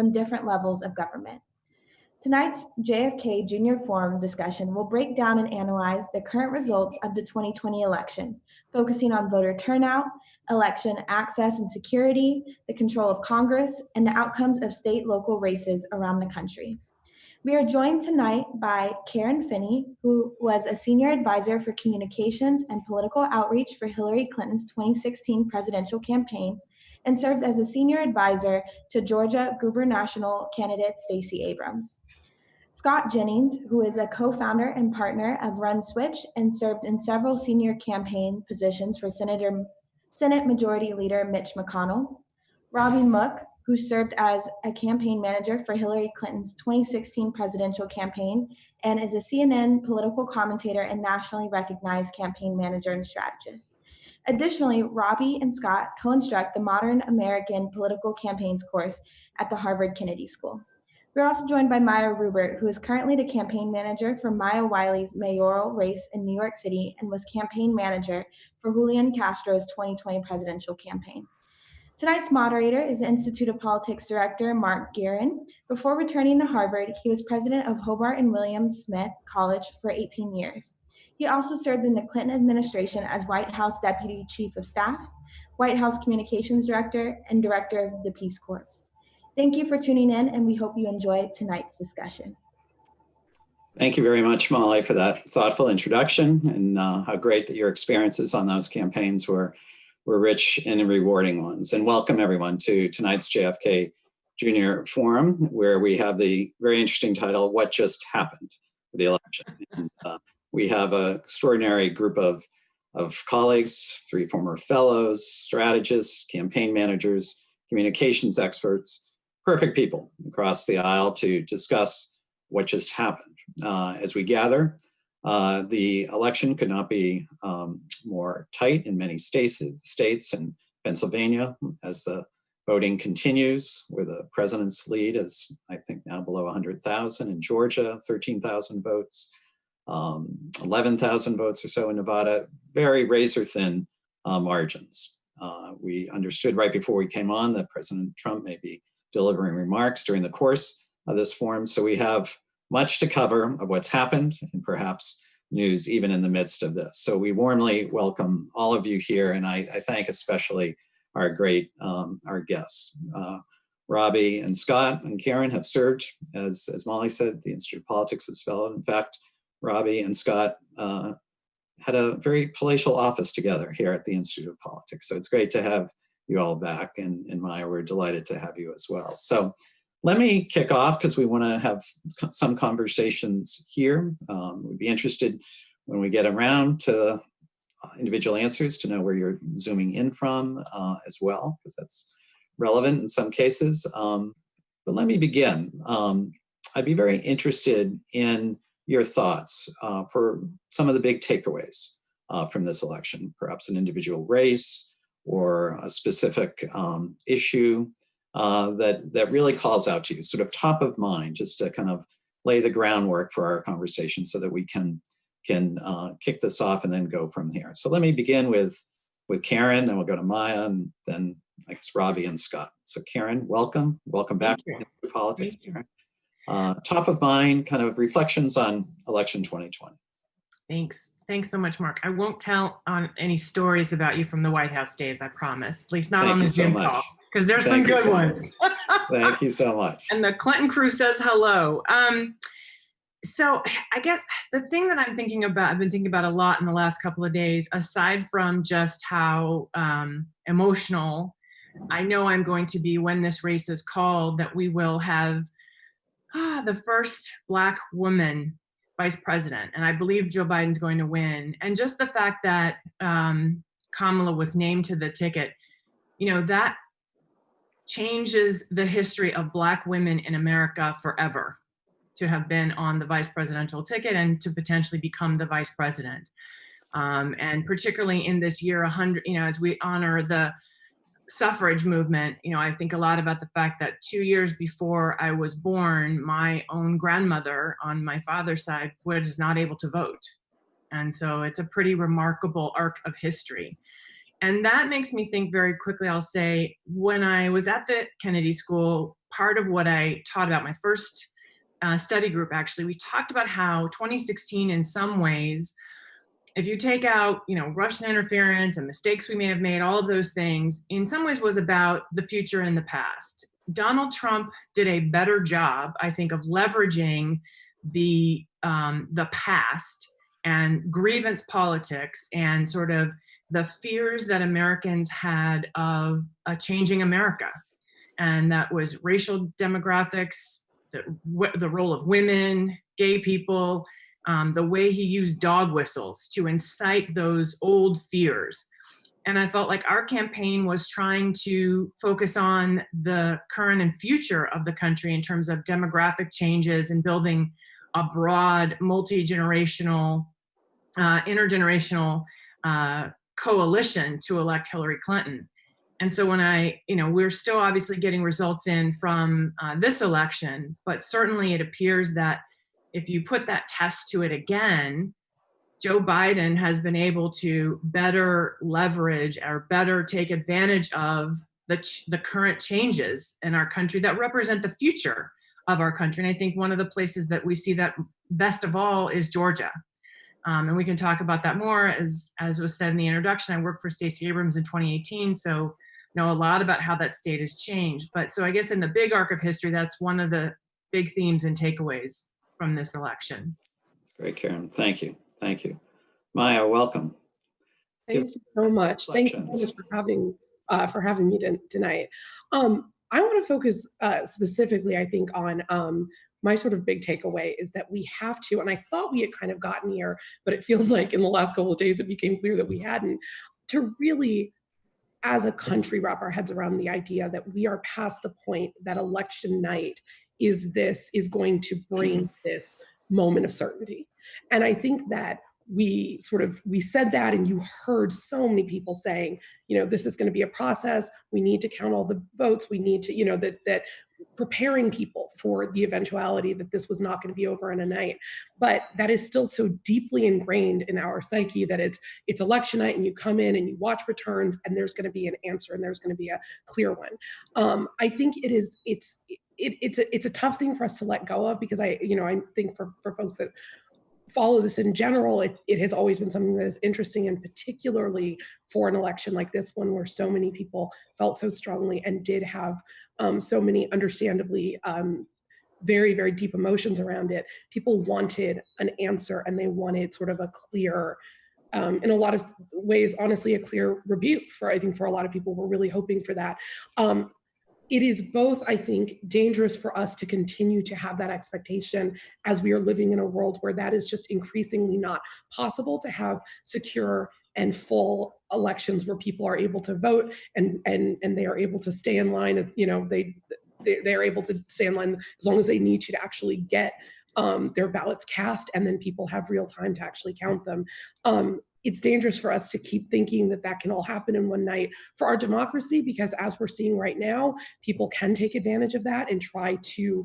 from different levels of government. Tonight's JFK Jr. Forum discussion will break down and analyze the current results of the 2020 election, focusing on voter turnout, election access and security, the control of Congress, and the outcomes of state-local races around the country. We are joined tonight by Karen Finney, who was a senior advisor for communications and political outreach for Hillary Clinton's 2016 presidential campaign and served as a senior advisor to Georgia gubernatorial candidate Stacey Abrams. Scott Jennings, who is a co-founder and partner of Run Switch and served in several senior campaign positions for Senate Majority Leader Mitch McConnell. Robby Mook, who served as a campaign manager for Hillary Clinton's 2016 presidential campaign and is a CNN political commentator and nationally recognized campaign manager and strategist. Additionally, Robby and Scott co-instruct the Modern American Political Campaigns course at the Harvard Kennedy School. We're also joined by Maya Rupert, who is currently the campaign manager for Maya Wiley's mayoral race in New York City and was campaign manager for Julian Castro's 2020 presidential campaign. Tonight's moderator is the Institute of Politics Director Mark Gearan. Before returning to Harvard, he was president of Hobart and William Smith College for 18 years. He also served in the Clinton administration as White House Deputy Chief of Staff, White House Communications Director, and Director of the Peace Corps. Thank you for tuning in, and we hope you enjoy tonight's discussion. Thank you very much, Molly, for that thoughtful introduction, and how great that your experiences on those campaigns were rich and rewarding ones. And welcome everyone to tonight's JFK Jr. Forum, where we have the very interesting title, What Just Happened for the Election. And, we have an extraordinary group of colleagues, 3 former fellows, strategists, campaign managers, communications experts, perfect people across the aisle to discuss what just happened. As we gather, the election could not be more tight in many states and Pennsylvania as the voting continues, where the president's lead is, I think, now below 100,000. In Georgia, 13,000 votes, 11,000 votes or so in Nevada, very razor-thin margins. We understood right before we came on that President Trump may be delivering remarks during the course of this forum, so we have much to cover of what's happened and perhaps news even in the midst of this. So we warmly welcome all of you here, and I thank especially our great our guests. Robby and Scott and Karen have served, as Molly said, the Institute of Politics as fellow. In fact, Robby and Scott had a very palatial office together here at the Institute of Politics. So it's great to have you all back, and Maya, we're delighted to have you as well. So let me kick off because we want to have some conversations here. We'd be interested when we get around to individual answers to know where you're zooming in from as well, because that's relevant in some cases. But let me begin. I'd be very interested in your thoughts for some of the big takeaways from this election, perhaps an individual race or a specific issue that really calls out to you, sort of top of mind, just to kind of lay the groundwork for our conversation so that we can kick this off and then go from here. So let me begin with Karen, then we'll go to Maya, and then I guess Robby and Scott. So Karen, welcome back to Politics. Top of mind, kind of reflections on election 2020. Thanks so much, Mark. I won't tell on any stories about you from the White House days, I promise. At least not on the Zoom call, because there's some good ones. Thank you so much. And the Clinton crew says hello. So I guess the thing that I've been thinking about a lot in the last couple of days, aside from just how emotional I know I'm going to be when this race is called, that we will have the first Black woman vice president, and I believe Joe Biden's going to win. And just the fact that Kamala was named to the ticket, that changes the history of Black women in America forever, to have been on the vice presidential ticket and to potentially become the vice president. And particularly in this year 100, as we honor the suffrage movement, I think a lot about the fact that 2 years before I was born, my own grandmother on my father's side was not able to vote. And so it's a pretty remarkable arc of history. And that makes me think very quickly, I'll say, when I was at the Kennedy School, part of what I taught about my first study group, actually. We talked about how 2016, in some ways, if you take out, Russian interference and mistakes we may have made, all of those things, in some ways was about the future and the past. Donald Trump did a better job, I think, of leveraging the past and grievance politics and sort of the fears that Americans had of a changing America. And that was racial demographics, the role of women, gay people, the way he used dog whistles to incite those old fears. And I felt like our campaign was trying to focus on the current and future of the country in terms of demographic changes and building a broad, multi-generational, intergenerational coalition to elect Hillary Clinton. And so when we're still obviously getting results in from this election, but certainly it appears that if you put that test to it again, Joe Biden has been able to better leverage or better take advantage of the current changes in our country that represent the future of our country. And I think one of the places that we see that best of all is Georgia. And we can talk about that more. As was said in the introduction, I worked for Stacey Abrams in 2018, so know a lot about how that state has changed. But so I guess in the big arc of history, that's one of the big themes and takeaways from this election. That's great, Karen. Thank you. Thank you. Maya, welcome. Thank you so much. Thank you so much for having me tonight. I want to focus specifically, I think, on my sort of big takeaway is that we have to, and I thought we had kind of gotten here, but it feels like in the last couple of days it became clear that we hadn't, to really, as a country, wrap our heads around the idea that we are past the point that election night is going to bring this moment of certainty. And I think that we said that, and you heard so many people saying, this is going to be a process. We need to count all the votes. We need to, that preparing people for the eventuality that this was not going to be over in a night. But that is still so deeply ingrained in our psyche that it's election night, and you come in and you watch returns, and there's going to be an answer, and there's going to be a clear one. I think it's a tough thing for us to let go of, because I think for folks that follow this in general, it has always been something that is interesting, and particularly for an election like this one, where so many people felt so strongly and did have so many understandably very, very deep emotions around it. People wanted an answer, and they wanted sort of a clear, in a lot of ways, honestly, a clear rebuke. I think for a lot of people, we're really hoping for that. It is both, I think, dangerous for us to continue to have that expectation as we are living in a world where that is just increasingly not possible, to have secure and full elections where people are able to vote and they are able to stay in line, as they are able to stay in line as long as they need to actually get their ballots cast, and then people have real time to actually count them. It's dangerous for us to keep thinking that can all happen in one night for our democracy, because as we're seeing right now, people can take advantage of that and try to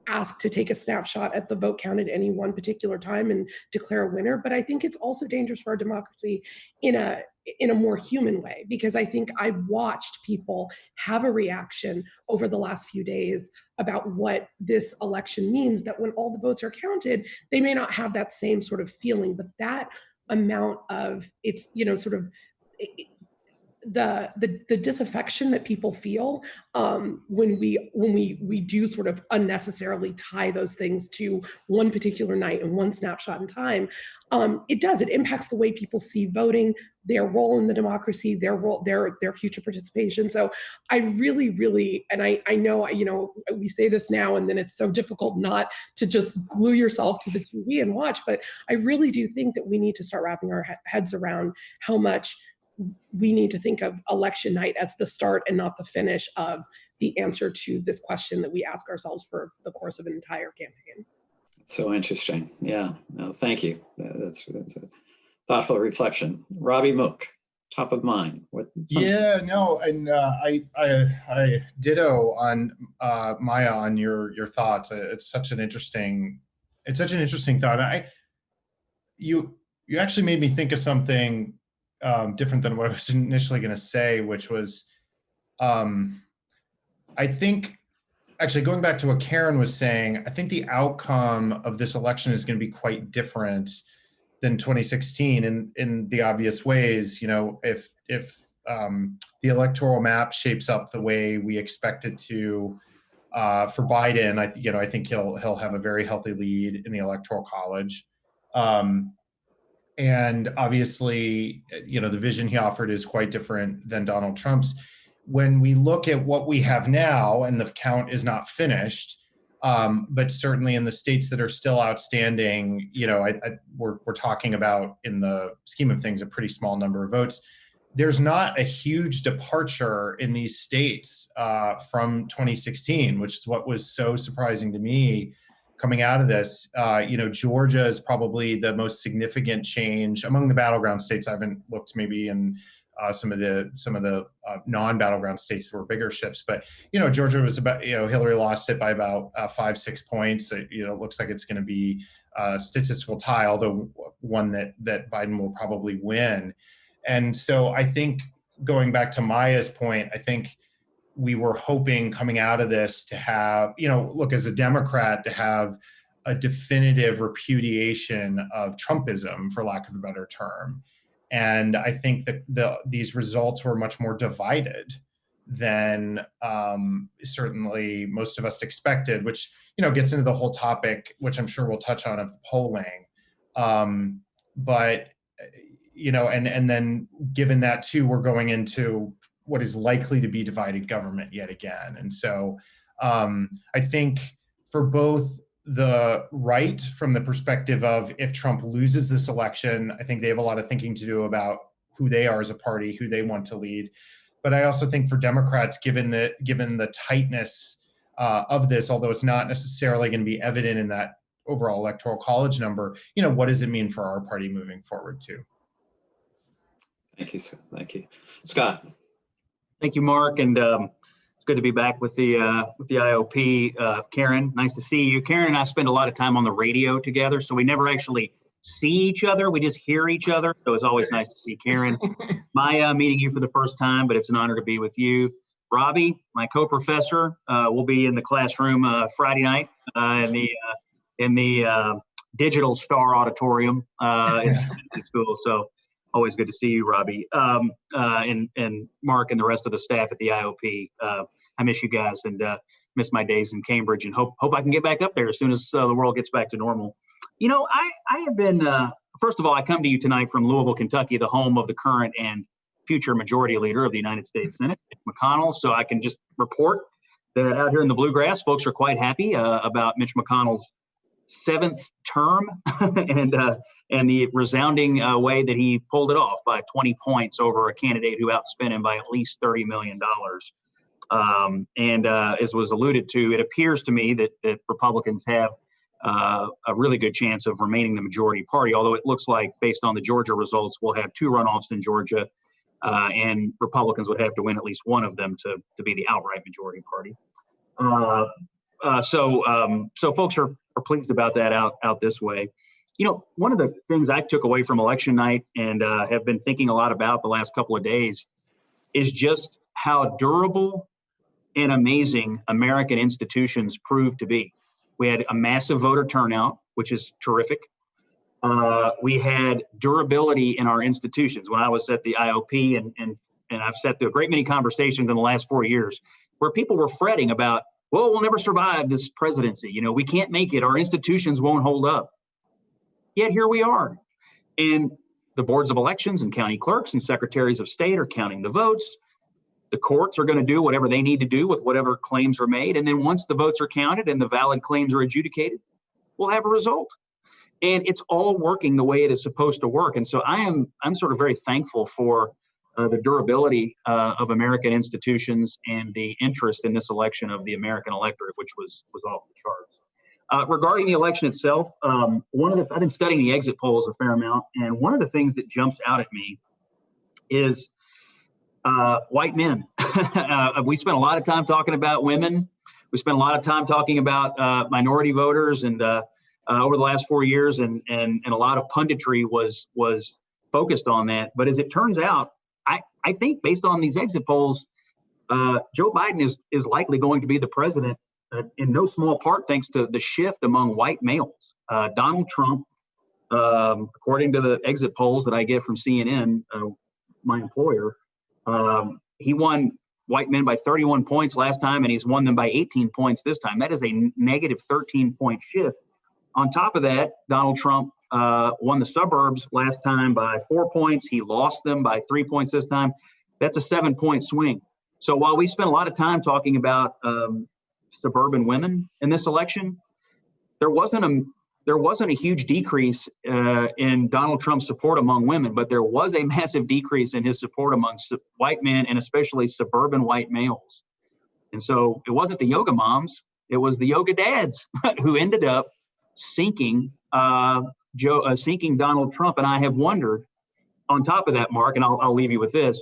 ask to take a snapshot at the vote count at any one particular time and declare a winner. But I think it's also dangerous for our democracy in a more human way, because I think I watched people have a reaction over the last few days about what this election means, that when all the votes are counted, they may not have that same sort of feeling, but that amount of the disaffection that people feel when we do sort of unnecessarily tie those things to one particular night and one snapshot in time, it impacts the way people see voting, their role in the democracy, their future participation. So I really, and I know, we say this now, and then it's so difficult not to just glue yourself to the TV and watch, but I really do think that we need to start wrapping our heads around how much we need to think of election night as the start and not the finish of the answer to this question that we ask ourselves for the course of an entire campaign. So interesting. Yeah, no, thank you. That's a thoughtful reflection. Robby Mook, top of mind. Yeah, no, and I ditto on Maya on your thoughts. It's such an interesting thought. You actually made me think of something different than what I was initially going to say, which was, I think actually, going back to what Karen was saying, I think the outcome of this election is going to be quite different than 2016 in the obvious ways. You know, if the electoral map shapes up the way we expect it to for Biden, I think he'll have a very healthy lead in the Electoral College. And obviously, you know, the vision he offered is quite different than Donald Trump's. When we look at what we have now, and the count is not finished, but certainly in the states that are still outstanding, you know, we're talking about, in the scheme of things, a pretty small number of votes. There's not a huge departure in these states from 2016, which is what was so surprising to me coming out of this. You know, Georgia is probably the most significant change among the battleground states. I haven't looked maybe in some of the non-battleground states that were bigger shifts, but you know, Georgia was about, you know, Hillary lost it by about 5-6 points. You know, it looks like it's going to be a statistical tie, although one that Biden will probably win. And so I think, going back to Maya's point, I think we were hoping coming out of this to have, you know, look, as a Democrat, to have a definitive repudiation of Trumpism, for lack of a better term. And I think that these results were much more divided than certainly most of us expected, which, you know, gets into the whole topic, which I'm sure we'll touch on, of the polling. But, you know, and then given that too, we're going into what is likely to be divided government yet again. And so I think for both the right, from the perspective of, if Trump loses this election, I think they have a lot of thinking to do about who they are as a party, who they want to lead. But I also think for Democrats, given the tightness of this, although it's not necessarily going to be evident in that overall electoral college number, you know, what does it mean for our party moving forward too? Thank you, sir. Thank you. Scott. Thank you, Mark, and it's good to be back with the IOP. Karen, nice to see you. Karen and I spend a lot of time on the radio together, so we never actually see each other. We just hear each other, so it's always nice to see Karen. Maya, meeting you for the first time, but it's an honor to be with you. Robby, my co-professor, will be in the classroom Friday night in the Digital Star Auditorium in school. So always good to see you, Robby, and Mark and the rest of the staff at the IOP. I miss you guys, and miss my days in Cambridge, and hope I can get back up there as soon as the world gets back to normal. You know, I have been, first of all, I come to you tonight from Louisville, Kentucky, the home of the current and future majority leader of the United States Senate, Mitch McConnell. So I can just report that out here in the Bluegrass, folks are quite happy about Mitch McConnell's 7th term and the resounding way that he pulled it off by 20 points over a candidate who outspent him by at least $30 million. As was alluded to, it appears to me that Republicans have a really good chance of remaining the majority party, although it looks like, based on the Georgia results, we'll have 2 runoffs in Georgia, and Republicans would have to win at least one of them to be the outright majority party. So folks are pleased about that out this way. You know, one of the things I took away from election night and have been thinking a lot about the last couple of days is just how durable and amazing American institutions proved to be. We had a massive voter turnout, which is terrific. We had durability in our institutions. When I was at the IOP, and I've sat through a great many conversations in the last 4 years where people were fretting about, well, we'll never survive this presidency. You know, we can't make it. Our institutions won't hold up. Yet here we are. And the boards of elections and county clerks and secretaries of state are counting the votes. The courts are going to do whatever they need to do with whatever claims are made. And then once the votes are counted and the valid claims are adjudicated, we'll have a result. And it's all working the way it is supposed to work. And so I'm sort of very thankful for the durability of American institutions and the interest in this election of the American electorate, which was off the charts. Regarding the election itself, I've been studying the exit polls a fair amount, and one of the things that jumps out at me is white men. We spent a lot of time talking about women. We spent a lot of time talking about minority voters, and over the last 4 years, and a lot of punditry was focused on that. But as it turns out, I think based on these exit polls, Joe Biden is likely going to be the president in no small part thanks to the shift among white males. Donald Trump, according to the exit polls that I get from CNN, my employer, he won white men by 31 points last time, and he's won them by 18 points this time. That is a negative 13-point shift. On top of that, Donald Trump won the suburbs last time by 4 points. He lost them by 3 points this time. That's a 7-point swing. So while we spent a lot of time talking about suburban women in this election, there wasn't a huge decrease in Donald Trump's support among women, but there was a massive decrease in his support among white men and especially suburban white males. And so it wasn't the yoga moms, it was the yoga dads who ended up sinking Donald Trump. And I have wondered, on top of that, Mark, and I'll leave you with this,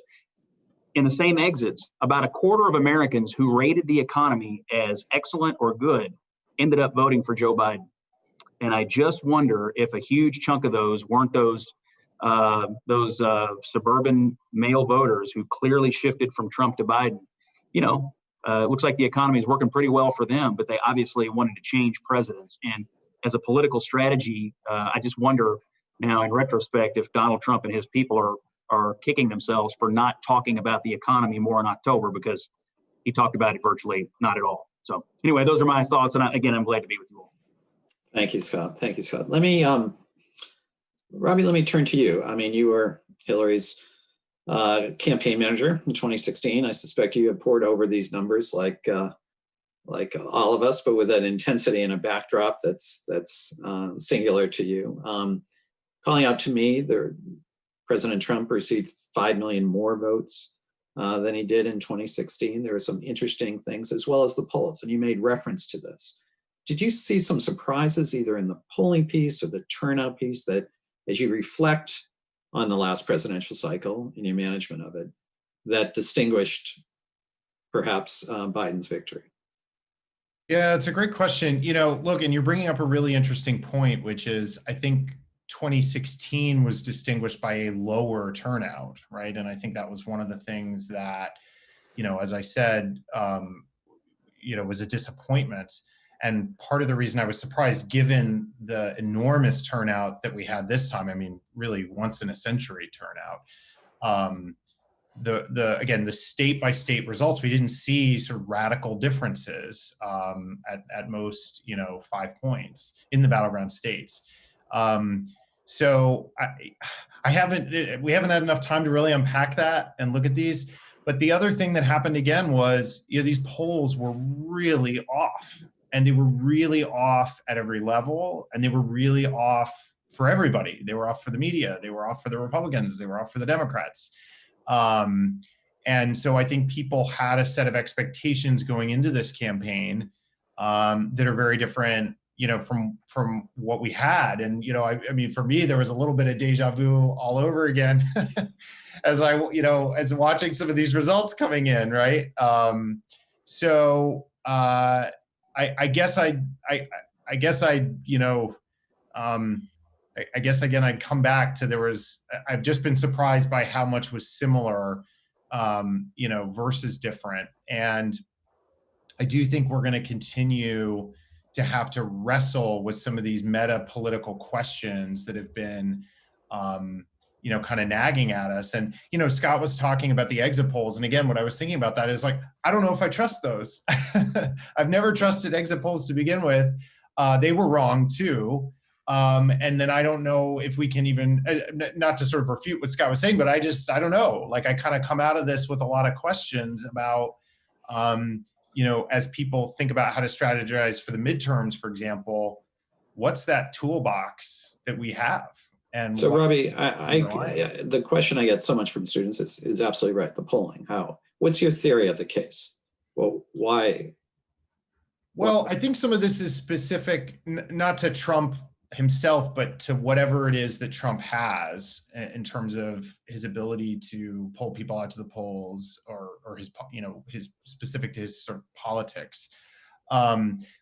in the same exits, about a quarter of Americans who rated the economy as excellent or good ended up voting for Joe Biden. And I just wonder if a huge chunk of those weren't those suburban male voters who clearly shifted from Trump to Biden. It looks like the economy is working pretty well for them, but they obviously wanted to change presidents. And as a political strategy, I just wonder now in retrospect if Donald Trump and his people are kicking themselves for not talking about the economy more in October, because he talked about it virtually not at all. So anyway, those are my thoughts. And again, I'm glad to be with you all. Thank you, Scott. Thank you, Scott. Let me, Robby, let me turn to you. I mean, you were Hillary's campaign manager in 2016. I suspect you have pored over these numbers like all of us, but with that intensity and a backdrop that's singular to you. Calling out to me, President Trump received 5 million more votes than he did in 2016. There are some interesting things, as well as the polls, and you made reference to this. Did you see some surprises either in the polling piece or the turnout piece that, as you reflect on the last presidential cycle and your management of it, that distinguished perhaps Biden's victory? Yeah, it's a great question. Look, and you're bringing up a really interesting point, which is I think 2016 was distinguished by a lower turnout, right? And I think that was one of the things that, as I said, was a disappointment. And part of the reason I was surprised, given the enormous turnout that we had this time, I mean, really once in a century turnout, the state by state results, we didn't see sort of radical differences at most, 5 points in the battleground states. So we haven't had enough time to really unpack that and look at these. But the other thing that happened again was, these polls were really off, and they were really off at every level, and they were really off for everybody. They were off for the media. They were off for the Republicans. They were off for the Democrats. And so I think people had a set of expectations going into this campaign that are very different, from what we had. And, I mean, for me, there was a little bit of deja vu all over again as as watching some of these results coming in, right? I guess again, I'd come back to I've just been surprised by how much was similar, versus different. And I do think we're going to continue to have to wrestle with some of these meta political questions that have been, kind of nagging at us. And, Scott was talking about the exit polls. And again, what I was thinking about that is I don't know if I trust those. I've never trusted exit polls to begin with. They were wrong too. And then I don't know if we can even, not to sort of refute what Scott was saying, but I don't know. I kind of come out of this with a lot of questions about, as people think about how to strategize for the midterms, for example, what's that toolbox that we have? And so, Robby, the question I get so much from students is absolutely right. The polling, what's your theory of the case? Well, why? Well, I think some of this is specific, not to Trump himself, but to whatever it is that Trump has in terms of his ability to pull people out to the polls, or his specific to his sort of politics.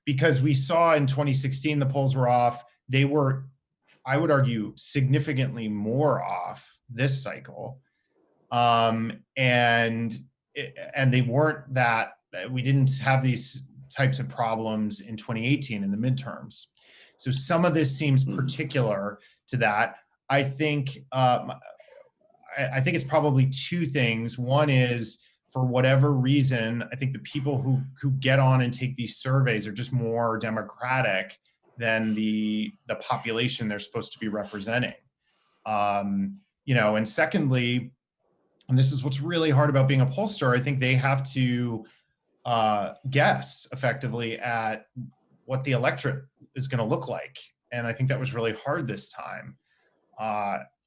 Because we saw in 2016, the polls were off. They were, I would argue, significantly more off this cycle. And they weren't that, we didn't have these types of problems in 2018 in the midterms. So some of this seems particular to that. I think it's probably two things. One is, for whatever reason, I think the people who get on and take these surveys are just more democratic than the population they're supposed to be representing. And secondly, and this is what's really hard about being a pollster, I think they have to guess effectively at what the electorate is going to look like. And I think that was really hard this time.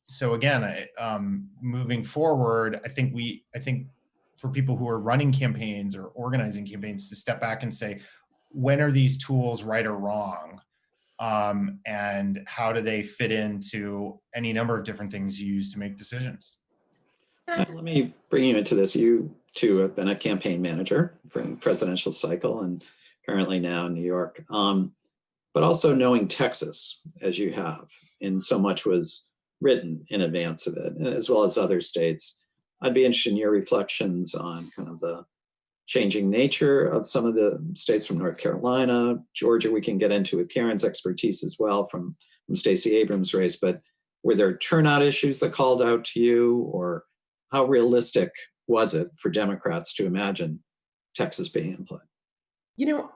So again, moving forward, I think for people who are running campaigns or organizing campaigns to step back and say, when are these tools right or wrong? And how do they fit into any number of different things you use to make decisions? Let me bring you into this. You too have been a campaign manager for the presidential cycle and currently now in New York, but also knowing Texas as you have, and so much was written in advance of it, as well as other states. I'd be interested in your reflections on kind of the changing nature of some of the states from North Carolina, Georgia, we can get into with Karen's expertise as well from Stacey Abrams' race, but were there turnout issues that called out to you, or how realistic was it for Democrats to imagine Texas being in play?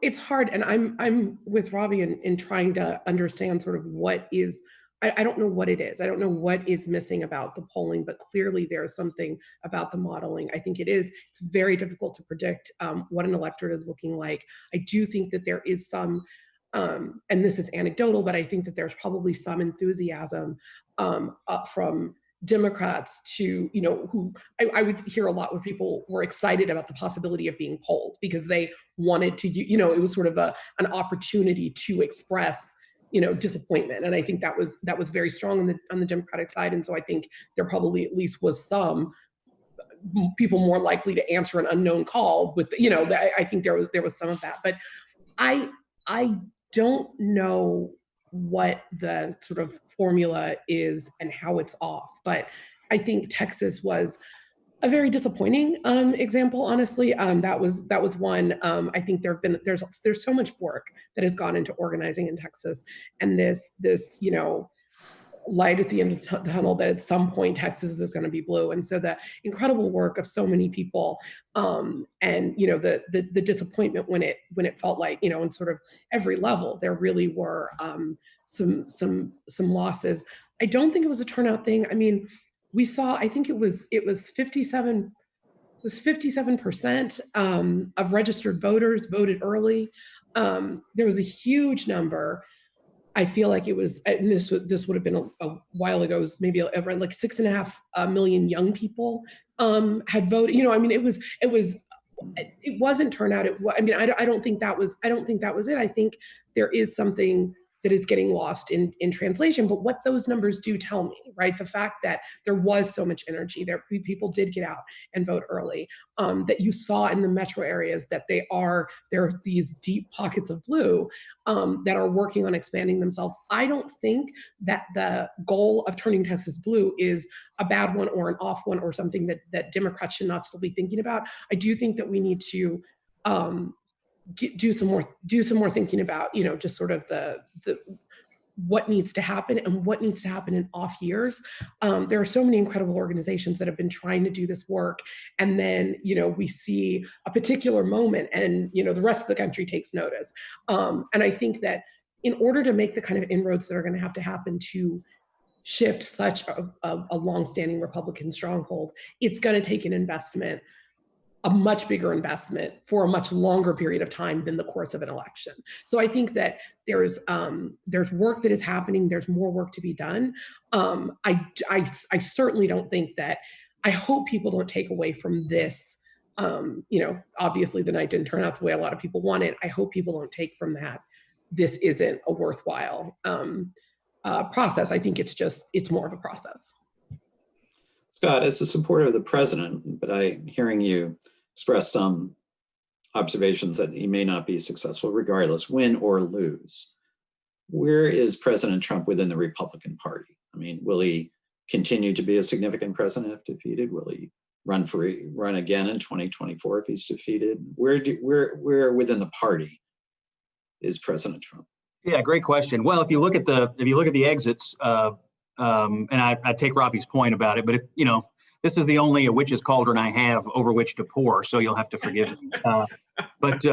It's hard, and I'm with Robby in trying to understand sort of what is. I don't know what it is. I don't know what is missing about the polling, but clearly there's something about the modeling. I think it's very difficult to predict what an electorate is looking like. I do think that there is some, and this is anecdotal, but I think that there's probably some enthusiasm up from Democrats to, who I would hear a lot where people were excited about the possibility of being polled because they wanted to, it was sort of an opportunity to express disappointment. And I think that was very strong on the Democratic side. And so I think there probably at least was some people more likely to answer an unknown call with, I think there was some of that. But I don't know what the sort of formula is and how it's off. But I think Texas was a very disappointing example, honestly. That was one. I think there's so much work that has gone into organizing in Texas, and this light at the end of the tunnel that at some point Texas is going to be blue. And so the incredible work of so many people, and the disappointment when it felt like in sort of every level there really were some losses. I don't think it was a turnout thing. I mean, we saw, I think it was 57% of registered voters voted early. There was a huge number. I feel like it was, and this would have been a while ago, it was maybe around like 6.5 million young people had voted. It wasn't turnout. I don't think that was it. I think there is something that is getting lost in translation. But what those numbers do tell me, right? The fact that there was so much energy, there people did get out and vote early, that you saw in the metro areas that there are these deep pockets of blue that are working on expanding themselves. I don't think that the goal of turning Texas blue is a bad one or an off one or something that Democrats should not still be thinking about. I do think that we need to do some more thinking about, just sort of the what needs to happen and what needs to happen in off years. There are so many incredible organizations that have been trying to do this work, and then we see a particular moment, and the rest of the country takes notice. And I think that in order to make the kind of inroads that are going to have to happen to shift such a longstanding Republican stronghold, it's going to take an investment, a much bigger investment for a much longer period of time than the course of an election. So I think that there's work that is happening. There's more work to be done. I certainly don't think that, I hope people don't take away from this. Obviously the night didn't turn out the way a lot of people wanted. I hope people don't take from that this isn't a worthwhile process. I think it's more of a process. Scott, as a supporter of the president, but hearing you express some observations that he may not be successful regardless, win or lose. Where is President Trump within the Republican Party? I mean, will he continue to be a significant president if defeated? Will he run again in 2024 if he's defeated? Where within the party is President Trump? Yeah, great question. Well, if you look at the exits, and I take Robby's point about it, but this is the only witch's cauldron I have over which to pour, so you'll have to forgive me. But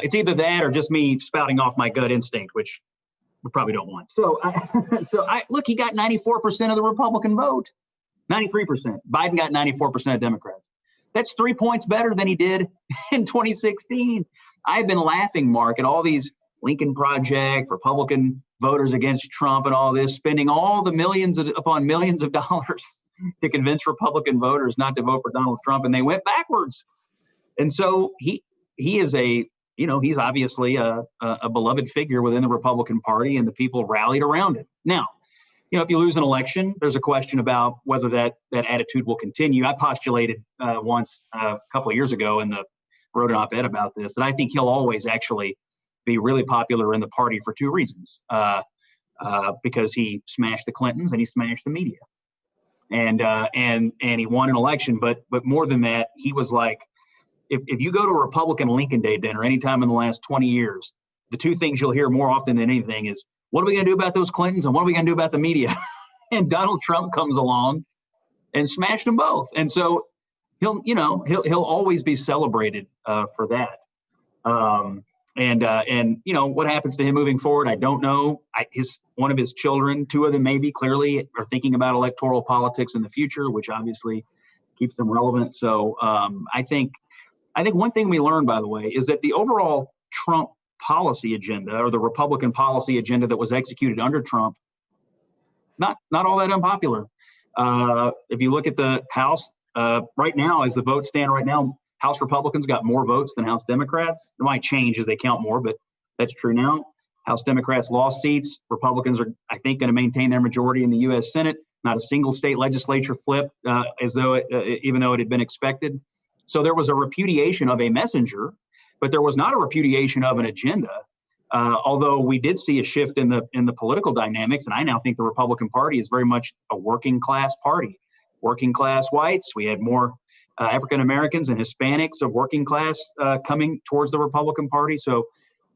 it's either that or just me spouting off my gut instinct, which we probably don't want. So look, he got 94% of the Republican vote, 93%. Biden got 94% of Democrats. That's 3 points better than he did in 2016. I've been laughing, Mark, at all these Lincoln Project, Republican voters against Trump and all this, spending all the millions upon millions of dollars to convince Republican voters not to vote for Donald Trump, and they went backwards. And so he is he's obviously a beloved figure within the Republican Party, and the people rallied around him. Now, if you lose an election, there's a question about whether that attitude will continue. I postulated once a couple of years ago wrote an op-ed about this, that I think he'll always actually be really popular in the party for two reasons. Because he smashed the Clintons and he smashed the media, and he won an election. But more than that, he was like, if you go to a Republican Lincoln Day dinner anytime in the last 20 years, the two things you'll hear more often than anything is, what are we going to do about those Clintons and what are we going to do about the media? And Donald Trump comes along and smashed them both. And so he'll always be celebrated for that. And what happens to him moving forward, I don't know. One of his children, two of them maybe, clearly are thinking about electoral politics in the future, which obviously keeps them relevant. So I think one thing we learned, by the way, is that the overall Trump policy agenda, or the Republican policy agenda that was executed under Trump, not all that unpopular. If you look at the House right now, as the votes stand right now, House Republicans got more votes than House Democrats. It might change as they count more, but that's true now. House Democrats lost seats. Republicans are, I think, going to maintain their majority in the U.S. Senate. Not a single state legislature flipped, even though it had been expected. So there was a repudiation of a messenger, but there was not a repudiation of an agenda. Although we did see a shift in the political dynamics, and I now think the Republican Party is very much a working class party. Working class whites. We had more African Americans and Hispanics of working class coming towards the Republican Party. So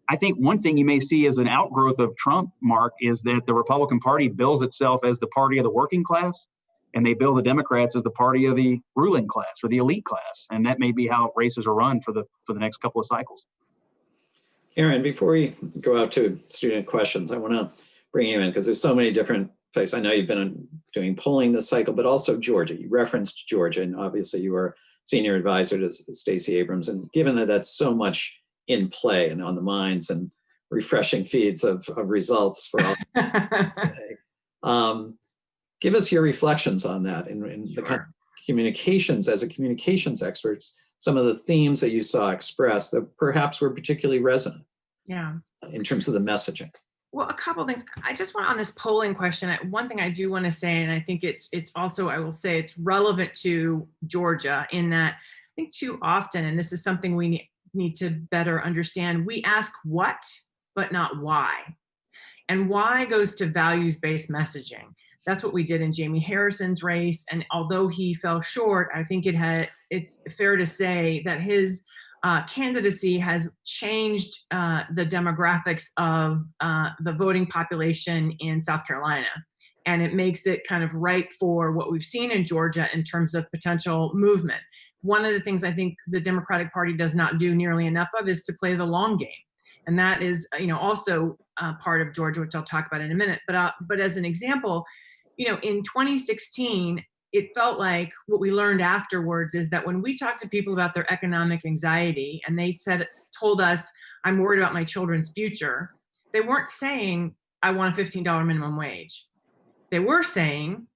I think one thing you may see as an outgrowth of Trump, Mark, is that the Republican Party bills itself as the party of the working class, and they bill the Democrats as the party of the ruling class or the elite class. And that may be how races are run for the next couple of cycles. Karen, before we go out to student questions, I want to bring you in because there's so many different places. I know you've been doing polling this cycle, but also Georgia. You referenced Georgia, and obviously you were senior advisor to Stacey Abrams. And given that that's so much in play and on the minds and refreshing feeds of results for all today, give us your reflections on that in the kind of communications, as a communications expert, some of the themes that you saw expressed that perhaps were particularly resonant in terms of the messaging. Well, a couple of things. I just want on this polling question, one thing I do want to say, and I think it's also, I will say it's relevant to Georgia in that I think too often, and this is something we need to better understand, we ask what, but not why. And why goes to values-based messaging. That's what we did in Jamie Harrison's race. And although he fell short, I think it's fair to say that his candidacy has changed the demographics of the voting population in South Carolina. And it makes it kind of ripe for what we've seen in Georgia in terms of potential movement. One of the things I think the Democratic Party does not do nearly enough of is to play the long game. And that is, also part of Georgia, which I'll talk about in a minute. But as an example, in 2016, it felt like what we learned afterwards is that when we talked to people about their economic anxiety and they told us, I'm worried about my children's future, they weren't saying, I want a $15 minimum wage. They were saying,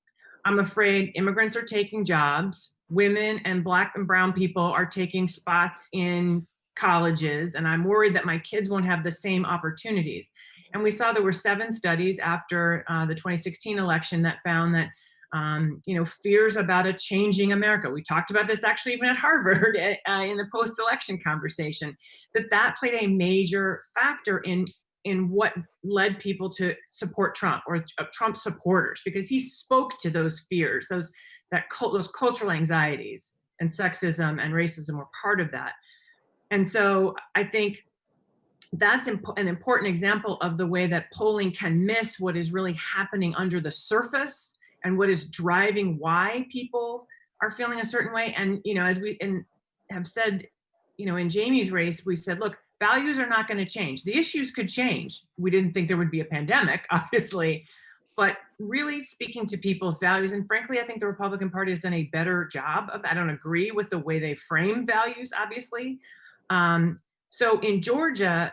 I'm afraid immigrants are taking jobs, women and Black and brown people are taking spots in colleges, and I'm worried that my kids won't have the same opportunities. And we saw there were 7 studies after the 2016 election that found that fears about a changing America. We talked about this actually even at Harvard in the post-election conversation, that played a major factor in what led people to support Trump or Trump supporters, because he spoke to those fears, those cultural anxieties, and sexism and racism were part of that. And so I think that's an important example of the way that polling can miss what is really happening under the surface and what is driving why people are feeling a certain way. And, as we have said, in Jamie's race, we said, look, values are not going to change. The issues could change. We didn't think there would be a pandemic, obviously, but really speaking to people's values. And frankly, I think the Republican Party has done a better job of that. I don't agree with the way they frame values, obviously. So in Georgia,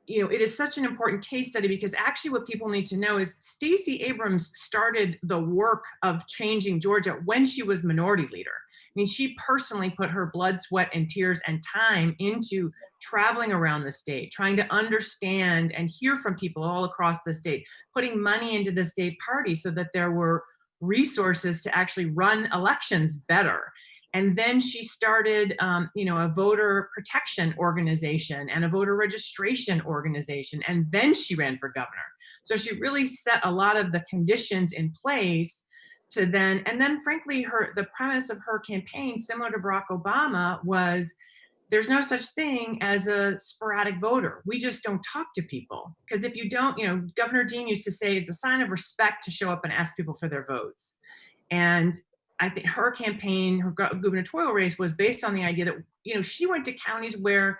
it is such an important case study, because actually what people need to know is Stacey Abrams started the work of changing Georgia when she was minority leader. I mean, she personally put her blood, sweat, and tears and time into traveling around the state, trying to understand and hear from people all across the state, putting money into the state party so that there were resources to actually run elections better. And then she started, a voter protection organization and a voter registration organization. And then she ran for governor. So she really set a lot of the conditions in place to then, and then frankly, the premise of her campaign, similar to Barack Obama, was there's no such thing as a sporadic voter. We just don't talk to people. Because if you don't, Governor Dean used to say it's a sign of respect to show up and ask people for their votes. And I think her campaign, her gubernatorial race, was based on the idea that, she went to counties where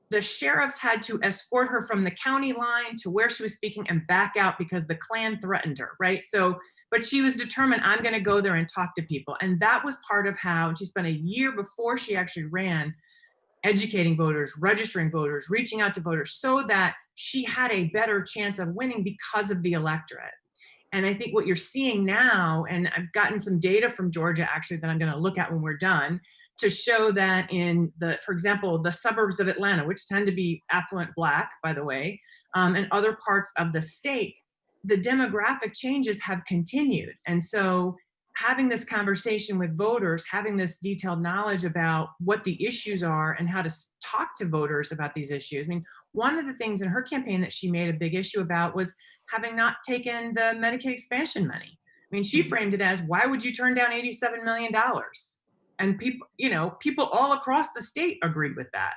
the sheriffs had to escort her from the county line to where she was speaking and back out because the Klan threatened her, right? So, but she was determined, I'm going to go there and talk to people. And that was part of how she spent a year before she actually ran educating voters, registering voters, reaching out to voters, so that she had a better chance of winning because of the electorate. And I think what you're seeing now, and I've gotten some data from Georgia actually that I'm going to look at when we're done, to show that in for example, the suburbs of Atlanta, which tend to be affluent Black, by the way, and other parts of the state, the demographic changes have continued. And so having this conversation with voters, having this detailed knowledge about what the issues are and how to talk to voters about these issues. I mean, one of the things in her campaign that she made a big issue about was having not taken the Medicaid expansion money. I mean, she framed it as, why would you turn down $87 million? And people all across the state agreed with that.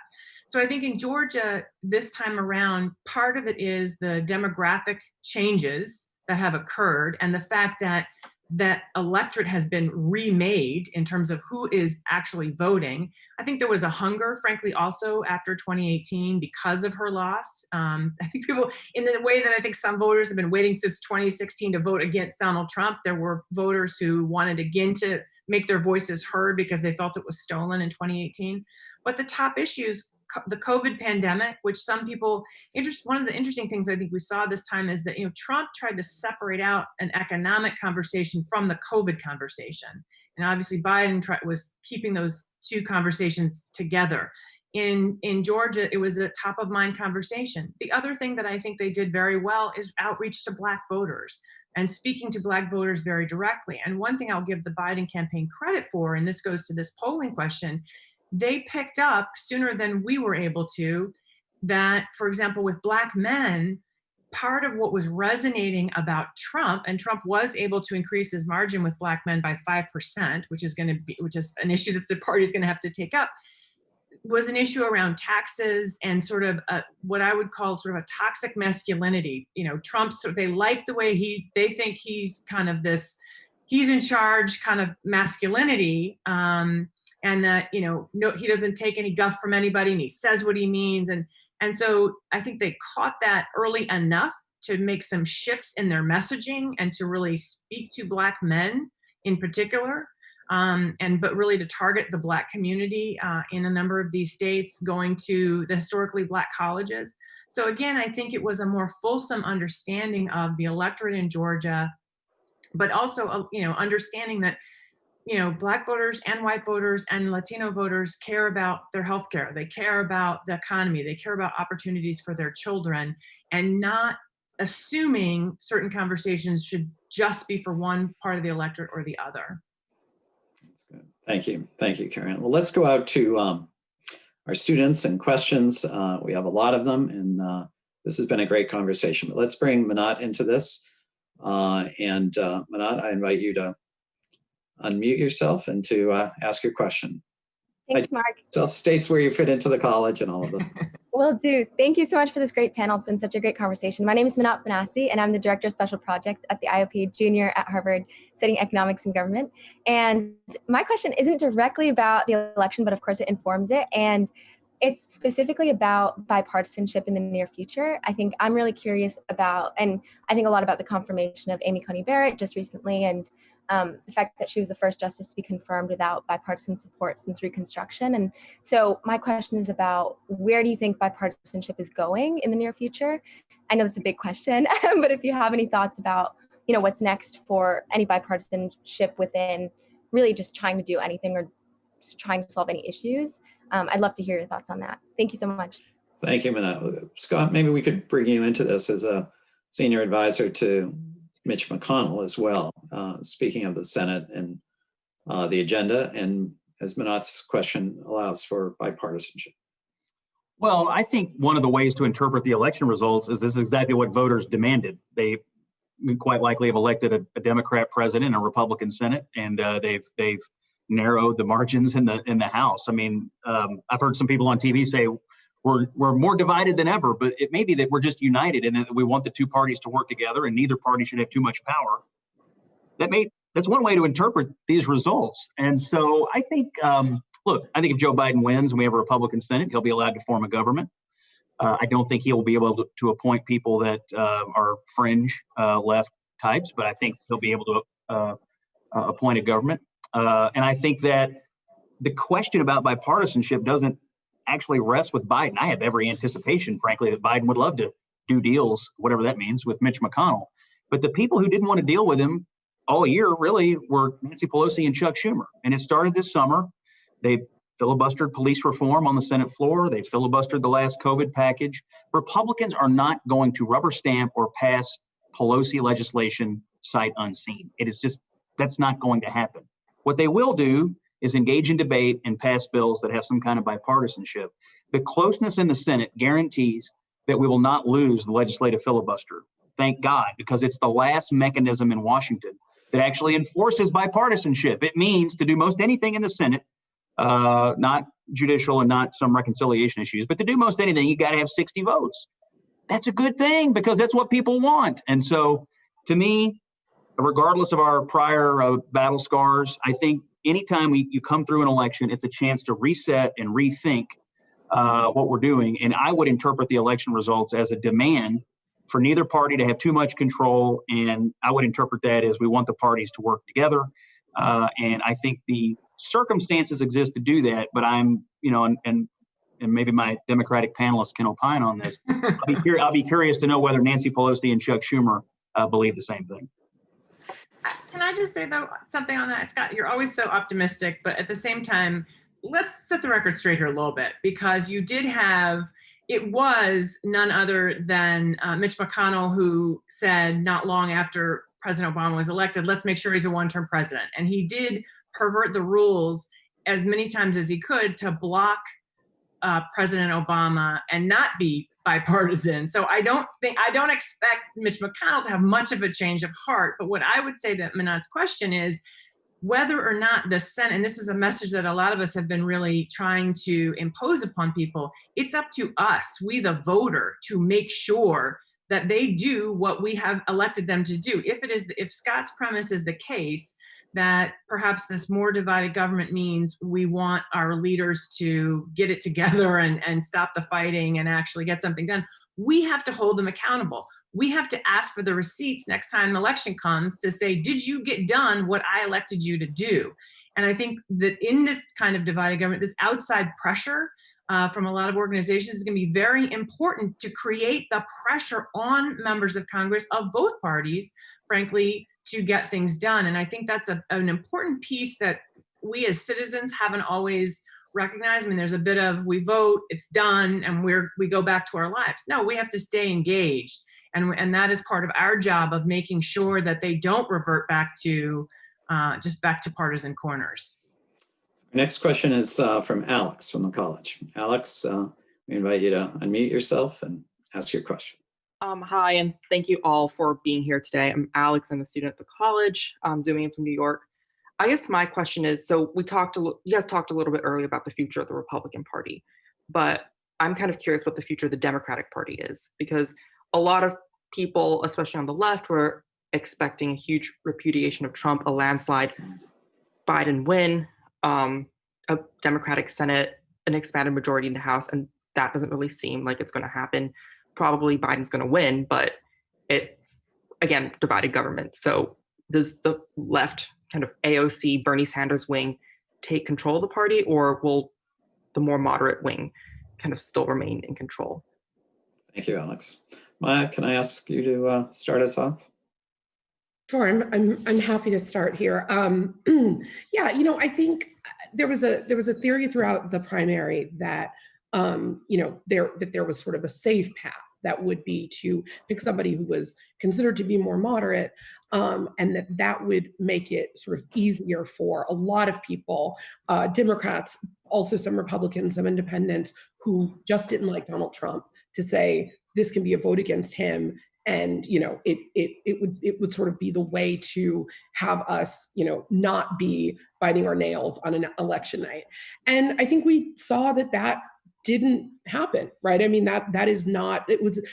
So I think in Georgia, this time around, part of it is the demographic changes that have occurred and the fact that that electorate has been remade in terms of who is actually voting. I think there was a hunger, frankly, also after 2018 because of her loss. I think people, in the way that I think some voters have been waiting since 2016 to vote against Donald Trump, there were voters who wanted again to make their voices heard because they felt it was stolen in 2018. But the top issues, the COVID pandemic, which some people, one of the interesting things I think we saw this time is that, Trump tried to separate out an economic conversation from the COVID conversation. And obviously Biden was keeping those two conversations together. In Georgia, it was a top of mind conversation. The other thing that I think they did very well is outreach to Black voters and speaking to Black voters very directly. And one thing I'll give the Biden campaign credit for, and this goes to this polling question, they picked up sooner than we were able to that, for example, with Black men, part of what was resonating about Trump, and Trump was able to increase his margin with Black men by 5%, which is an issue that the party is going to have to take up, was an issue around taxes and sort of what I would call sort of a toxic masculinity. Trump, they like the way they think he's kind of this, he's in charge kind of masculinity. And that, no, he doesn't take any guff from anybody and he says what he means. And so I think they caught that early enough to make some shifts in their messaging and to really speak to Black men in particular, but really to target the Black community in a number of these states, going to the historically Black colleges. So again, I think it was a more fulsome understanding of the electorate in Georgia, but also, understanding that Black voters and white voters and Latino voters care about their healthcare. They care about the economy. They care about opportunities for their children, and not assuming certain conversations should just be for one part of the electorate or the other. That's good. Thank you. Thank you, Karen. Well, let's go out to our students and questions. We have a lot of them, and this has been a great conversation. But let's bring Manat into this. Manat, I invite you to unmute yourself and to ask your question. Thanks, Mark. States where you fit into the college and all of them. Will do. Thank you so much for this great panel. It's been such a great conversation. My name is Manat Banassi, and I'm the Director of Special Projects at the IOP Jr. at Harvard, studying economics and government. And my question isn't directly about the election, but of course it informs it. And it's specifically about bipartisanship in the near future. I think I'm really curious about, and I think a lot about the confirmation of Amy Coney Barrett just recently, and the fact that she was the first justice to be confirmed without bipartisan support since Reconstruction. And so my question is about, where do you think bipartisanship is going in the near future? I know it's a big question, but if you have any thoughts about, what's next for any bipartisanship within really just trying to do anything or just trying to solve any issues, I'd love to hear your thoughts on that. Thank you so much. Thank you, Manat. Scott, maybe we could bring you into this as a senior advisor to Mitch McConnell as well, speaking of the Senate and the agenda, and as Manat's question allows for bipartisanship. Well, I think one of the ways to interpret the election results is this is exactly what voters demanded. They quite likely have elected a Democrat president and a Republican Senate, and they've narrowed the margins in the House. I mean, I've heard some people on TV say we're more divided than ever, but it may be that we're just united and that we want the two parties to work together and neither party should have too much power. That's one way to interpret these results. And so I think, look, I think if Joe Biden wins and we have a Republican Senate, he'll be allowed to form a government. I don't think he'll be able to appoint people that are fringe left types, but I think he'll be able to appoint a government. And I think that the question about bipartisanship doesn't actually rest with Biden. I have every anticipation, frankly, that Biden would love to do deals, whatever that means, with Mitch McConnell. But the people who didn't want to deal with him all year really were Nancy Pelosi and Chuck Schumer. And it started this summer. They filibustered police reform on the Senate floor. They filibustered the last COVID package. Republicans are not going to rubber stamp or pass Pelosi legislation sight unseen. It is just, that's not going to happen. What they will do is engage in debate and pass bills that have some kind of bipartisanship. The closeness in the Senate guarantees that we will not lose the legislative filibuster. Thank God, because it's the last mechanism in Washington that actually enforces bipartisanship. It means to do most anything in the Senate, not judicial and not some reconciliation issues, but to do most anything, you got to have 60 votes. That's a good thing because that's what people want. And so to me, regardless of our prior battle scars, I think anytime you come through an election, it's a chance to reset and rethink what we're doing. And I would interpret the election results as a demand for neither party to have too much control. And I would interpret that as we want the parties to work together. And I think the circumstances exist to do that. But I'm, and maybe my Democratic panelists can opine on this. I'll be curious to know whether Nancy Pelosi and Chuck Schumer believe the same thing. Can I just say, though, something on that? Scott, you're always so optimistic, but at the same time, let's set the record straight here a little bit, because you did have, it was none other than Mitch McConnell who said not long after President Obama was elected, let's make sure he's a one-term president. And he did pervert the rules as many times as he could to block President Obama and not be bipartisan. So I don't expect Mitch McConnell to have much of a change of heart. But what I would say to Manat's question is whether or not the Senate, and this is a message that a lot of us have been really trying to impose upon people, it's up to us, we the voter, to make sure that they do what we have elected them to do. If Scott's premise is the case, that perhaps this more divided government means we want our leaders to get it together and stop the fighting and actually get something done, we have to hold them accountable. We have to ask for the receipts next time the election comes to say, did you get done what I elected you to do? And I think that in this kind of divided government, this outside pressure from a lot of organizations is going to be very important to create the pressure on members of Congress of both parties, frankly, to get things done. And I think that's an important piece that we as citizens haven't always recognized. I mean, there's a bit of we vote, it's done, and we go back to our lives. No, we have to stay engaged. And that is part of our job of making sure that they don't revert back to back to partisan corners. Next question is from Alex from the college. Alex, we invite you to unmute yourself and ask your question. Hi, and thank you all for being here today. I'm Alex. I'm a student at the college, zooming in from New York. I guess my question is, so you guys talked a little bit earlier about the future of the Republican Party, but I'm kind of curious what the future of the Democratic Party is, because a lot of people, especially on the left, were expecting a huge repudiation of Trump, a landslide Biden win, a Democratic Senate, an expanded majority in the House, and that doesn't really seem like it's going to happen. Probably Biden's going to win, but it's, again, divided government. So does the left kind of AOC, Bernie Sanders wing take control of the party, or will the more moderate wing kind of still remain in control? Thank you, Alex. Maya, can I ask you to start us off? Sure, I'm happy to start here. Yeah, I think there was a theory throughout the primary that there was sort of a safe path that would be to pick somebody who was considered to be more moderate, and that would make it sort of easier for a lot of people, Democrats, also some Republicans, some independents who just didn't like Donald Trump, to say this can be a vote against him. And it would sort of be the way to have us not be biting our nails on an election night. And I think we saw that didn't happen, right? I mean, that is not, it was,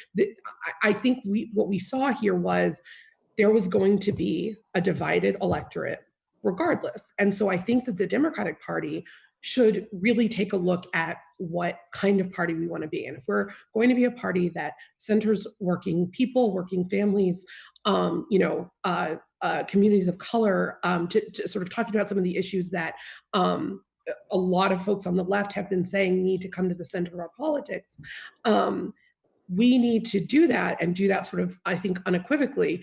I think what we saw here was there was going to be a divided electorate regardless. And so I think that the Democratic Party should really take a look at what kind of party we want to be. And if we're going to be a party that centers working people, working families, communities of color, to sort of talking about some of the issues that a lot of folks on the left have been saying need to come to the center of our politics, we need to do that, and do that sort of, I think, unequivocally,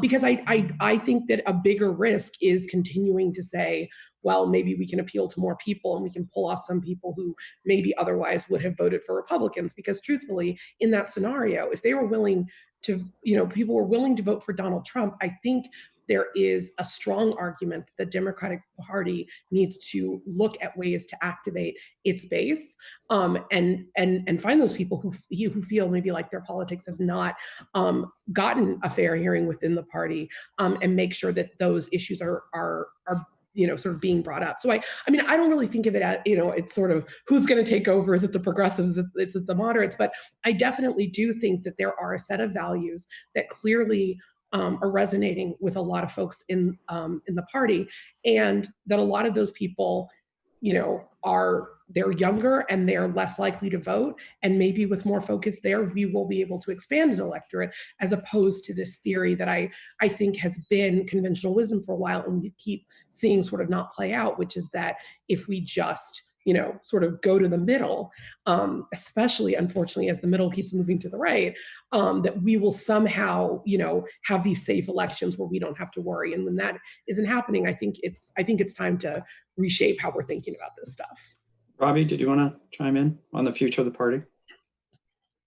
because I think that a bigger risk is continuing to say, well, maybe we can appeal to more people and we can pull off some people who maybe otherwise would have voted for Republicans. Because truthfully, in that scenario, if they were willing to, people were willing to vote for Donald Trump, I think there is a strong argument that the Democratic Party needs to look at ways to activate its base, and find those people who feel maybe like their politics have not gotten a fair hearing within the party, and make sure that those issues are sort of being brought up. So I mean, I don't really think of it as, it's sort of who's going to take over. Is it the progressives? Is it the moderates? But I definitely do think that there are a set of values that clearly are resonating with a lot of folks in the party, and that a lot of those people, they're younger and they're less likely to vote, and maybe with more focus there, we will be able to expand an electorate, as opposed to this theory that I think has been conventional wisdom for a while, and we keep seeing sort of not play out, which is that if we just sort of go to the middle, especially, unfortunately, as the middle keeps moving to the right, that we will somehow, have these safe elections where we don't have to worry. And when that isn't happening, I think it's time to reshape how we're thinking about this stuff. Robby, did you want to chime in on the future of the party?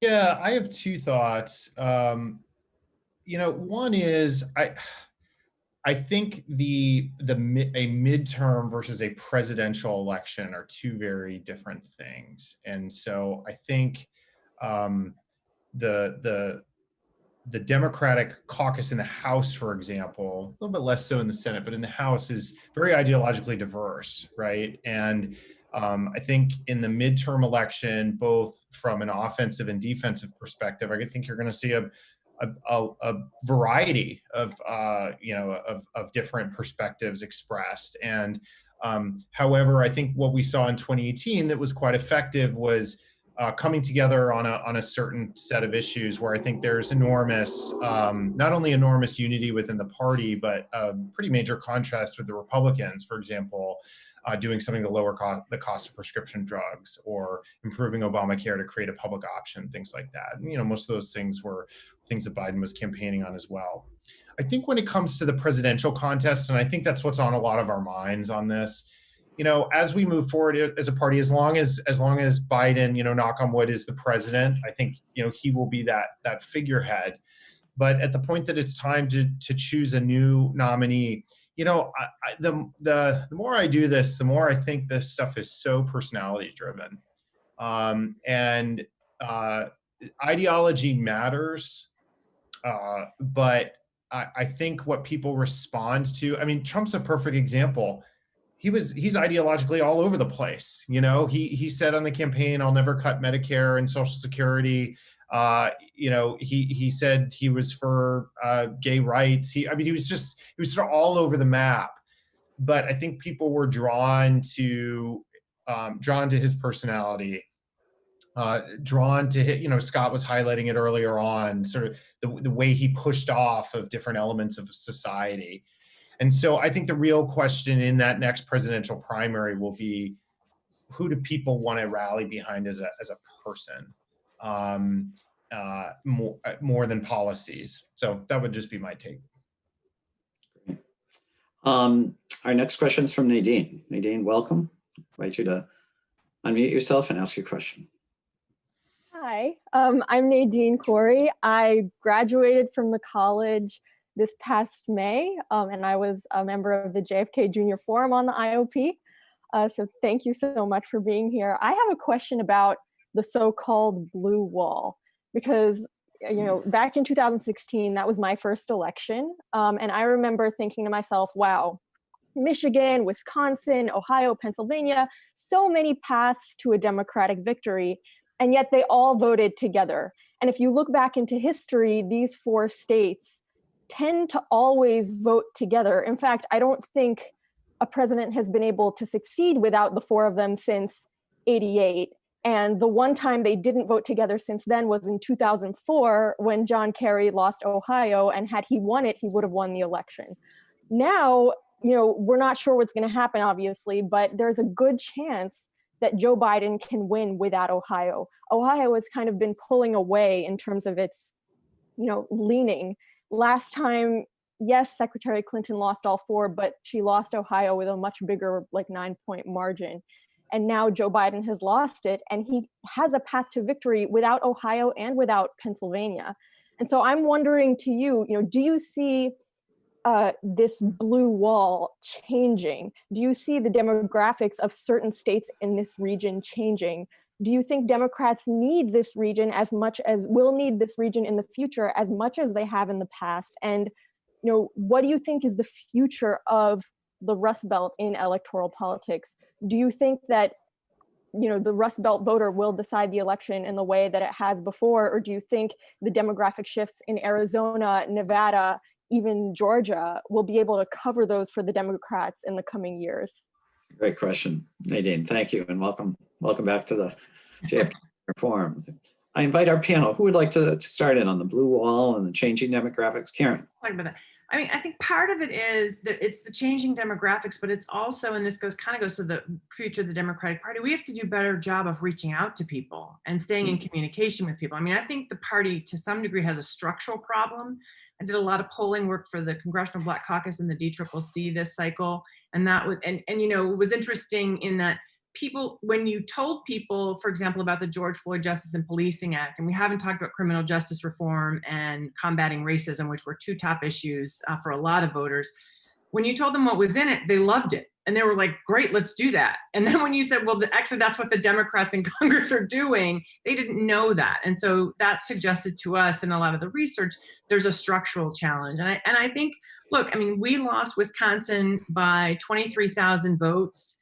Yeah, I have two thoughts. One is I think a midterm versus a presidential election are two very different things, and so I think the Democratic caucus in the House, for example, a little bit less so in the Senate, but in the House is very ideologically diverse, right? And I think in the midterm election, both from an offensive and defensive perspective, I think you're going to see a variety of different perspectives expressed. And however, I think what we saw in 2018 that was quite effective was coming together on a certain set of issues where I think there's enormous, not only enormous unity within the party, but a pretty major contrast with the Republicans, for example, doing something to lower the cost of prescription drugs, or improving Obamacare to create a public option, things like that. And, most of those things were things that Biden was campaigning on as well. I think when it comes to the presidential contest, and I think that's what's on a lot of our minds on this, as we move forward as a party, as long as Biden, knock on wood, is the president, I think, he will be that figurehead. But at the point that it's time to choose a new nominee, the more I do this, the more I think this stuff is so personality driven, and ideology matters, but I think what people respond to, I mean, Trump's a perfect example. He's ideologically all over the place. You know, he said on the campaign, "I'll never cut Medicare and Social Security." You know, he said he was for gay rights. He was sort of all over the map. But I think people were drawn to his personality, drawn to hit, you know, Scott was highlighting it earlier on, sort of the way he pushed off of different elements of society. And so I think the real question in that next presidential primary will be, who do people want to rally behind as a person, more than policies? So that would just be my take. Great. Our next question is from Nadine. Nadine, welcome. I invite you to unmute yourself and ask your question. Hi, I'm Nadine Corey. I graduated from the college this past May, and I was a member of the JFK Jr. Forum on the IOP. So thank you so much for being here. I have a question about the so-called blue wall, because you know, back in 2016, that was my first election, and I remember thinking to myself, wow, Michigan, Wisconsin, Ohio, Pennsylvania, so many paths to a Democratic victory, and yet they all voted together. And if you look back into history, these 4 states tend to always vote together. In fact, I don't think a president has been able to succeed without the 4 of them since '88. And the one time they didn't vote together since then was in 2004, when John Kerry lost Ohio, and had he won it, he would have won the election. Now, you know, we're not sure what's going to happen, obviously, but there's a good chance that Joe Biden can win without Ohio. Ohio has kind of been pulling away in terms of its, you know, leaning. Last time, yes, Secretary Clinton lost all 4, but she lost Ohio with a much bigger, like 9-point margin. And now Joe Biden has lost it, and he has a path to victory without Ohio and without Pennsylvania. And so I'm wondering to you, you know, do you see this blue wall changing? Do you see the demographics of certain states in this region changing? Do you think Democrats need this region as much as will need this region in the future as much as they have in the past? And, you know, what do you think is the future of the Rust Belt in electoral politics? Do you think that, you know, the Rust Belt voter will decide the election in the way that it has before? Or do you think the demographic shifts in Arizona, Nevada, even Georgia will be able to cover those for the Democrats in the coming years? Great question, Nadine. Thank you, and welcome back to the JFK Forum. I invite our panel. Who would like to start in on the blue wall and the changing demographics? Karen. Talk about that. I mean, I think part of it is that it's the changing demographics, but it's also, and this kind of goes to the future of the Democratic Party, we have to do a better job of reaching out to people and staying in communication with people. I mean, I think the party to some degree has a structural problem. I did a lot of polling work for the Congressional Black Caucus and the DCCC this cycle. And that was, and you know, it was interesting in that people, when you told people, for example, about the George Floyd Justice and Policing Act, and we haven't talked about criminal justice reform and combating racism, which were 2 top issues for a lot of voters. When you told them what was in it, they loved it. And they were like, great, let's do that. And then when you said, well, actually, that's what the Democrats in Congress are doing, they didn't know that. And so that suggested to us in a lot of the research, there's a structural challenge. And I think, look, I mean, we lost Wisconsin by 23,000 votes.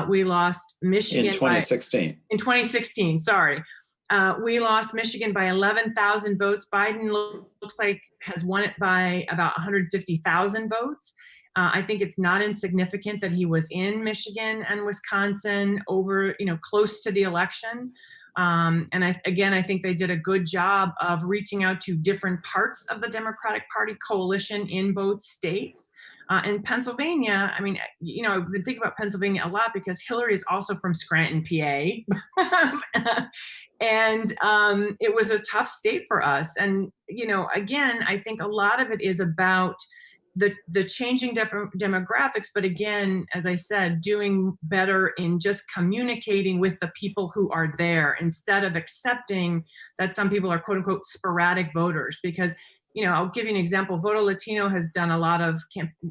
We lost Michigan in 2016. In 2016, sorry. We lost Michigan by 11,000 votes. Biden looks like has won it by about 150,000 votes. I think it's not insignificant that he was in Michigan and Wisconsin over, you know, close to the election. And I think they did a good job of reaching out to different parts of the Democratic Party coalition in both states. In Pennsylvania, I mean, you know, I've been thinking about Pennsylvania a lot because Hillary is also from Scranton, PA. And it was a tough state for us. And, you know, again, I think a lot of it is about the changing demographics, but again, as I said, doing better in just communicating with the people who are there instead of accepting that some people are quote unquote sporadic voters. Because, you know, I'll give you an example. Voto Latino has done a lot of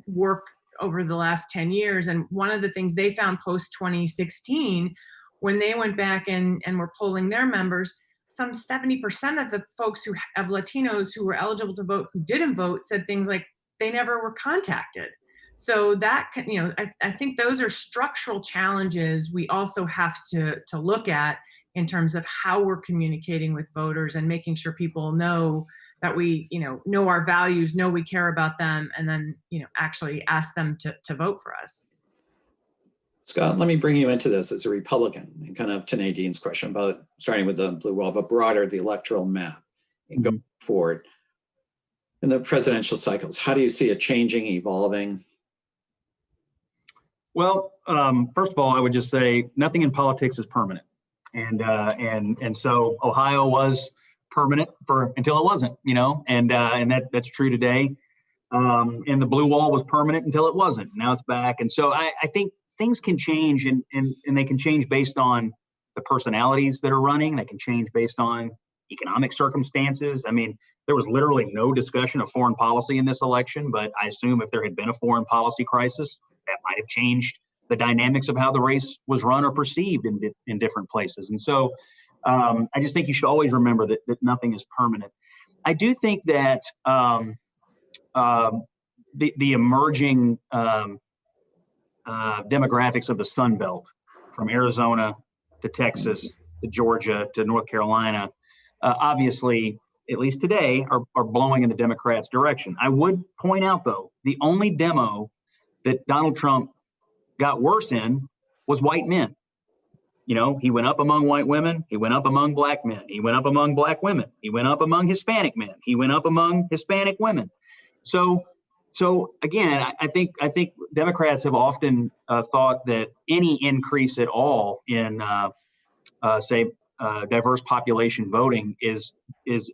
work over the last 10 years. And one of the things they found post 2016, when they went back and were polling their members, some 70% of the folks of Latinos who were eligible to vote who didn't vote said things like they never were contacted. So that, I think those are structural challenges we also have to look at in terms of how we're communicating with voters and making sure people know that we, know our values, know we care about them, and then, actually ask them to vote for us. Scott, let me bring you into this as a Republican and kind of to Nadine's question about starting with the blue wall, but broader, the electoral map and going forward. In the presidential cycles, how do you see it changing, evolving? Well, first of all, I would just say nothing in politics is permanent. And so Ohio was permanent until it wasn't, and that's true today. And the blue wall was permanent until it wasn't. Now it's back. And so I think things can change and they can change based on the personalities that are running. They can change based on economic circumstances. I mean, there was literally no discussion of foreign policy in this election, but I assume if there had been a foreign policy crisis, that might have changed the dynamics of how the race was run or perceived in different places. And so I just think you should always remember that nothing is permanent. I do think that the emerging demographics of the Sun Belt, from Arizona to Texas to Georgia to North Carolina, obviously, at least today, are blowing in the Democrats' direction. I would point out, though, the only demo that Donald Trump got worse in was white men. He went up among white women, he went up among black men, he went up among black women, he went up among Hispanic men, he went up among Hispanic women. So again, I think Democrats have often thought that any increase at all in diverse population voting is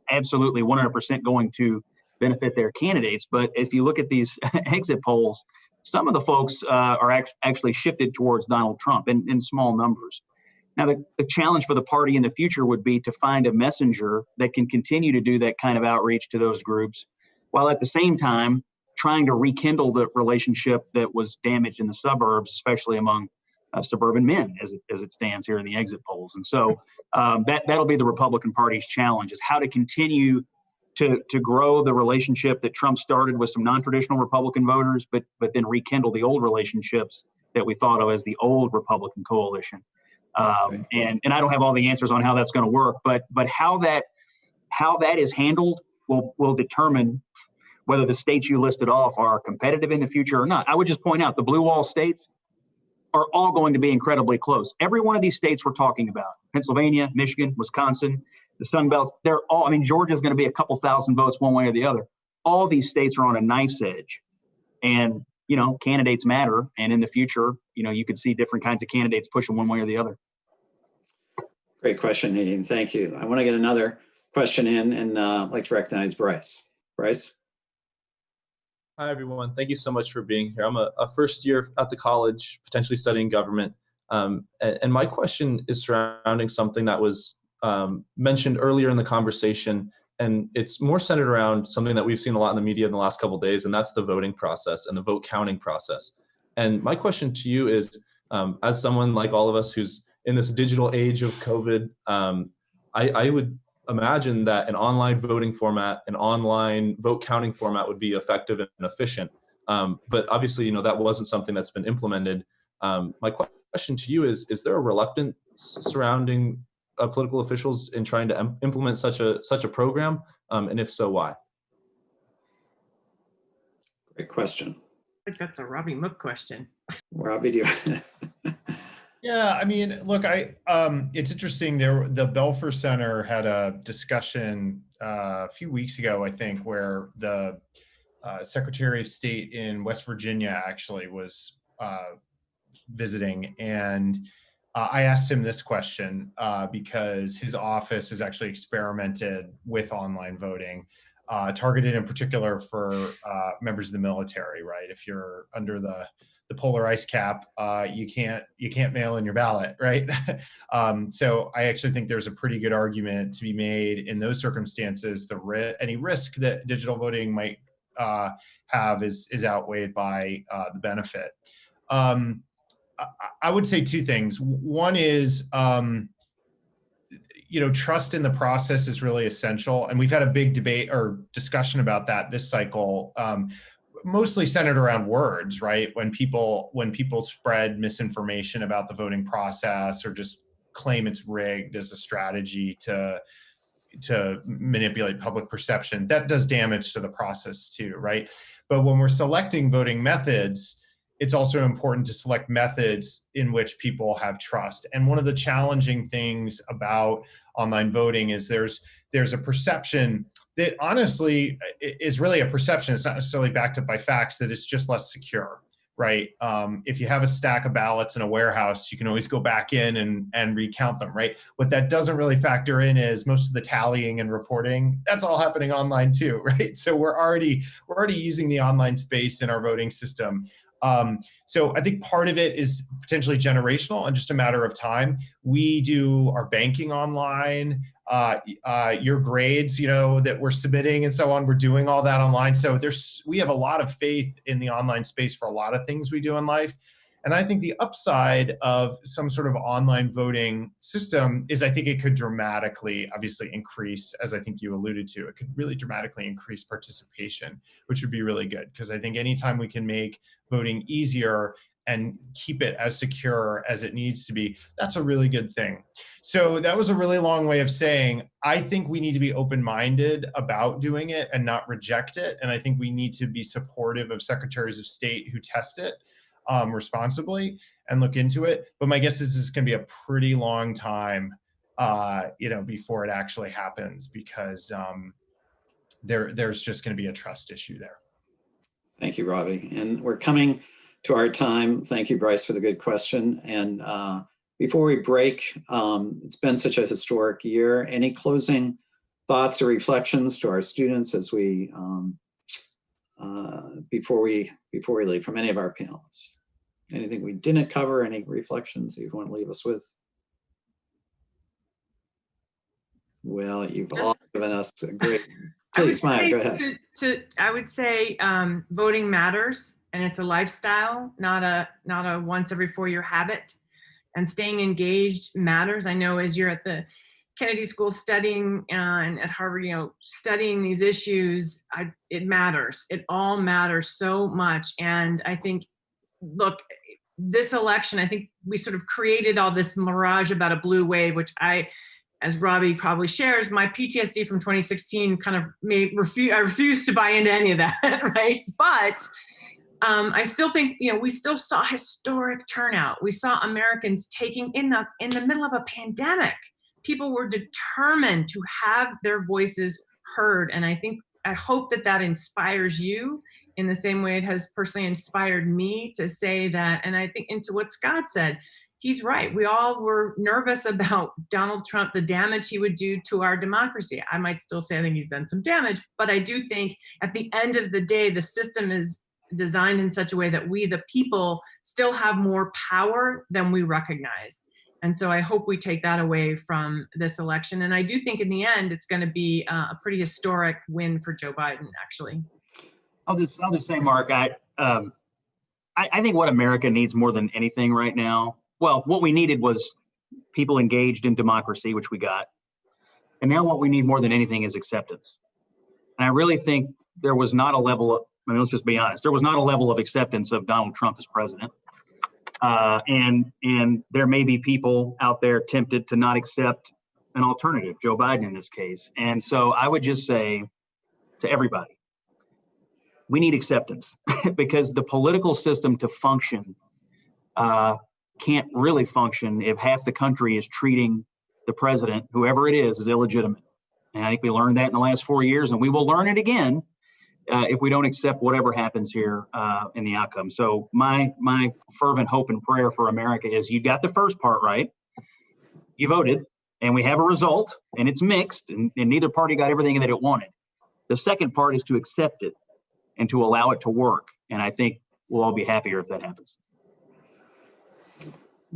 absolutely 100% going to benefit their candidates. But if you look at these exit polls, some of the folks are actually shifted towards Donald Trump in small numbers. Now, the challenge for the party in the future would be to find a messenger that can continue to do that kind of outreach to those groups, while at the same time trying to rekindle the relationship that was damaged in the suburbs, especially among suburban men, as it stands here in the exit polls. And so that'll be the Republican Party's challenge, is how to continue to grow the relationship that Trump started with some non-traditional Republican voters, but then rekindle the old relationships that we thought of as the old Republican coalition. And I don't have all the answers on how that's going to work, but how that is handled will determine whether the states you listed off are competitive in the future or not. I would just point out the blue wall states are all going to be incredibly close. Every one of these states we're talking about, Pennsylvania, Michigan, Wisconsin, the Sun Belts, they're all, Georgia's going to be a couple thousand votes one way or the other. All these states are on a knife's edge. And, candidates matter. And in the future, you could see different kinds of candidates pushing one way or the other. Great question, Nadine. Thank you. I want to get another question in, and I'd like to recognize Bryce. Bryce? Hi, everyone. Thank you so much for being here. I'm a first year at the college, potentially studying government. And my question is surrounding something that was mentioned earlier in the conversation, and it's more centered around something that we've seen a lot in the media in the last couple of days, and that's the voting process and the vote counting process. And my question to you is, as someone like all of us who's in this digital age of COVID, I would imagine that an online voting format, an online vote counting format would be effective and efficient. But obviously, that wasn't something that's been implemented. My question to you is there a reluctance surrounding political officials in trying to implement such a program? And if so, why? Great question. I think that's a Robby Mook question. Robby, do you? Yeah, look, it's interesting. The Belfer Center had a discussion a few weeks ago, I think, where the Secretary of State in West Virginia actually was visiting, and I asked him this question because his office has actually experimented with online voting, targeted in particular for members of the military. Right, if you're under the polar ice cap, you can't mail in your ballot, right? So I actually think there's a pretty good argument to be made in those circumstances. Any risk that digital voting might have is outweighed by the benefit. I would say two things. One is, trust in the process is really essential. And we've had a big debate or discussion about that this cycle, mostly centered around words, right? When people spread misinformation about the voting process or just claim it's rigged as a strategy to manipulate public perception, that does damage to the process too, right? But when we're selecting voting methods, it's also important to select methods in which people have trust. And one of the challenging things about online voting is there's a perception that honestly is really a perception. It's not necessarily backed up by facts, that it's just less secure, right? If you have a stack of ballots in a warehouse, you can always go back in and recount them, right? What that doesn't really factor in is most of the tallying and reporting. That's all happening online too, right? So we're already using the online space in our voting system. So I think part of it is potentially generational and just a matter of time. We do our banking online, your grades, that we're submitting and so on. We're doing all that online. So we have a lot of faith in the online space for a lot of things we do in life. And I think the upside of some sort of online voting system is I think it could dramatically, obviously, increase, as I think you alluded to, it could really dramatically increase participation, which would be really good. Because I think anytime we can make voting easier and keep it as secure as it needs to be, that's a really good thing. So that was a really long way of saying, I think we need to be open-minded about doing it and not reject it. And I think we need to be supportive of secretaries of state who test it responsibly and look into it. But my guess is it's going to be a pretty long time, before it actually happens, because there's just going to be a trust issue there. Thank you, Robby. And we're coming to our time. Thank you, Bryce, for the good question. And before we break, it's been such a historic year. Any closing thoughts or reflections to our students as we before we leave from any of our panelists? Anything we didn't cover? Any reflections that you want to leave us with? Well, you've all given us a great. Please, Maya, go ahead. I would say voting matters, and it's a lifestyle, not a once every 4-year habit. And staying engaged matters. I know as you're at the Kennedy School studying and at Harvard, studying these issues, it matters. It all matters so much. And I think, look, this election, I think we sort of created all this mirage about a blue wave, which as Robby probably shares, my PTSD from 2016 kind of I refuse to buy into any of that, right? But I still think, we still saw historic turnout. We saw Americans taking in the middle of a pandemic. People were determined to have their voices heard. And I hope that inspires you in the same way it has personally inspired me to say that. And I think into what Scott said, he's right. We all were nervous about Donald Trump, the damage he would do to our democracy. I might still say I think he's done some damage, but I do think at the end of the day, the system is designed in such a way that we, the people, still have more power than we recognize. And so I hope we take that away from this election. And I do think in the end, it's going to be a pretty historic win for Joe Biden, actually. I'll just say, Mark, I think what America needs more than anything right now, well, what we needed was people engaged in democracy, which we got. And now what we need more than anything is acceptance. And I really think there was not a level of, let's just be honest, there was not a level of acceptance of Donald Trump as president. And there may be people out there tempted to not accept an alternative, Joe Biden in this case. And so I would just say to everybody, we need acceptance because the political system to function can't really function if half the country is treating the president, whoever it is illegitimate. And I think we learned that in the last 4 years, and we will learn it again if we don't accept whatever happens here in the outcome. So my fervent hope and prayer for America is you got the first part right. You voted, and we have a result, and it's mixed, and neither party got everything that it wanted. The second part is to accept it and to allow it to work. And I think we'll all be happier if that happens.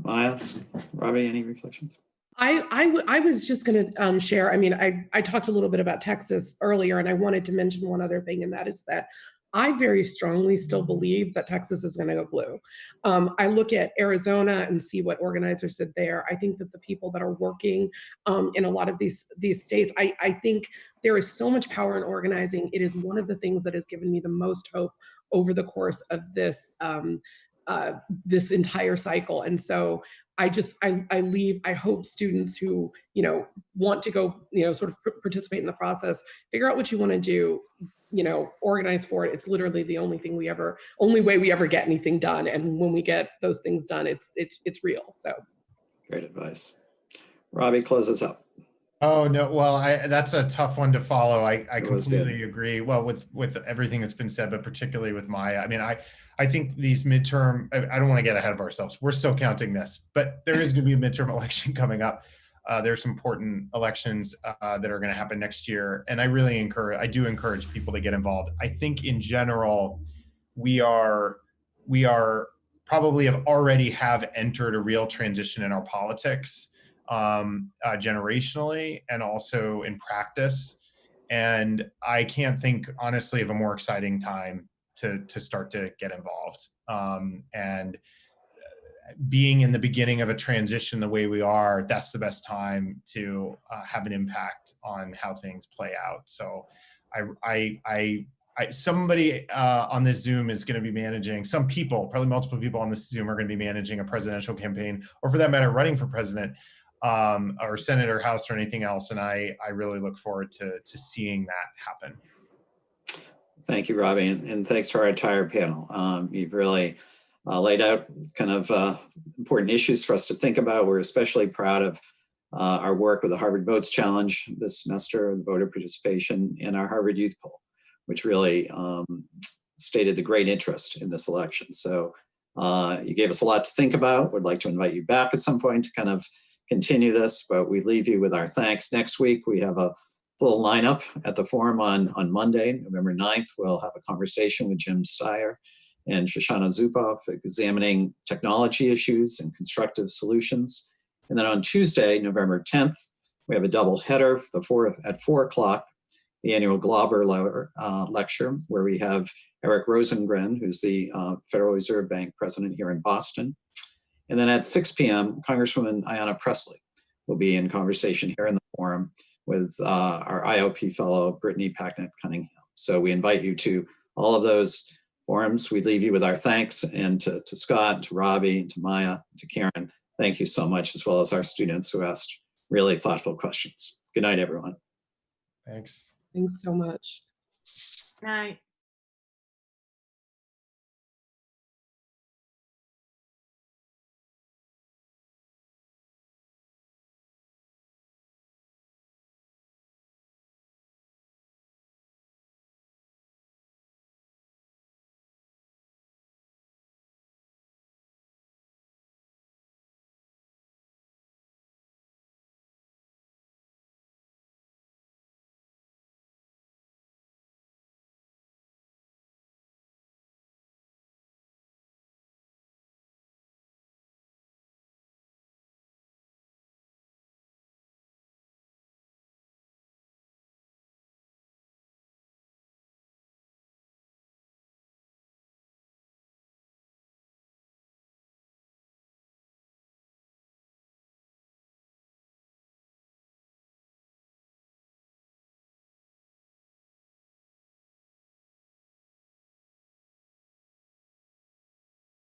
Maya, Robby, any reflections? I was just going to share. I talked a little bit about Texas earlier, and I wanted to mention one other thing, and that is that I very strongly still believe that Texas is going to go blue. I look at Arizona and see what organizers did there. I think that the people that are working in a lot of these states, I think there is so much power in organizing. It is one of the things that has given me the most hope over the course of this this entire cycle. And so I hope students who, want to go, sort of participate in the process, figure out what you want to do, organize for it. It's literally the only way we ever get anything done. And when we get those things done, it's real. So great advice. Robby, close us up. Oh no, well, that's a tough one to follow. I completely agree. Well, with everything that's been said, but particularly with Maya. I mean, I think these midterm, I don't want to get ahead of ourselves. We're still counting this, but there is going to be a midterm election coming up. There's important elections that are going to happen next year. And I do encourage people to get involved. I think in general, we are probably have entered a real transition in our politics, generationally and also in practice. And I can't think honestly of a more exciting time to start to get involved. And being in the beginning of a transition the way we are, that's the best time to have an impact on how things play out. So somebody on this Zoom is going to be managing, some people, probably multiple people on this Zoom are going to be managing a presidential campaign, or for that matter, running for president, or Senate or House or anything else. And I really look forward to seeing that happen. Thank you, Robby, and thanks to our entire panel. You've really laid out kind of important issues for us to think about. We're especially proud of our work with the Harvard Votes Challenge this semester, the voter participation in our Harvard Youth Poll, which really stated the great interest in this election. So you gave us a lot to think about. We'd like to invite you back at some point to kind of continue this, but we leave you with our thanks. Next week, we have a full lineup at the forum on Monday, November 9th. We'll have a conversation with Jim Steyer and Shoshana Zuboff examining technology issues and constructive solutions. And then on Tuesday, November 10th, we have a double header at 4 o'clock, the annual Glauber lecture, where we have Eric Rosengren, who's the Federal Reserve Bank president here in Boston. And then at 6 p.m., Congresswoman Ayanna Pressley will be in conversation here in the forum with our IOP fellow, Brittany Packnett-Cunningham. So we invite you to all of those forums. We leave you with our thanks, and to Scott, to Robby, to Maya, to Karen. Thank you so much, as well as our students who asked really thoughtful questions. Good night, everyone. Thanks. Thanks so much. Night.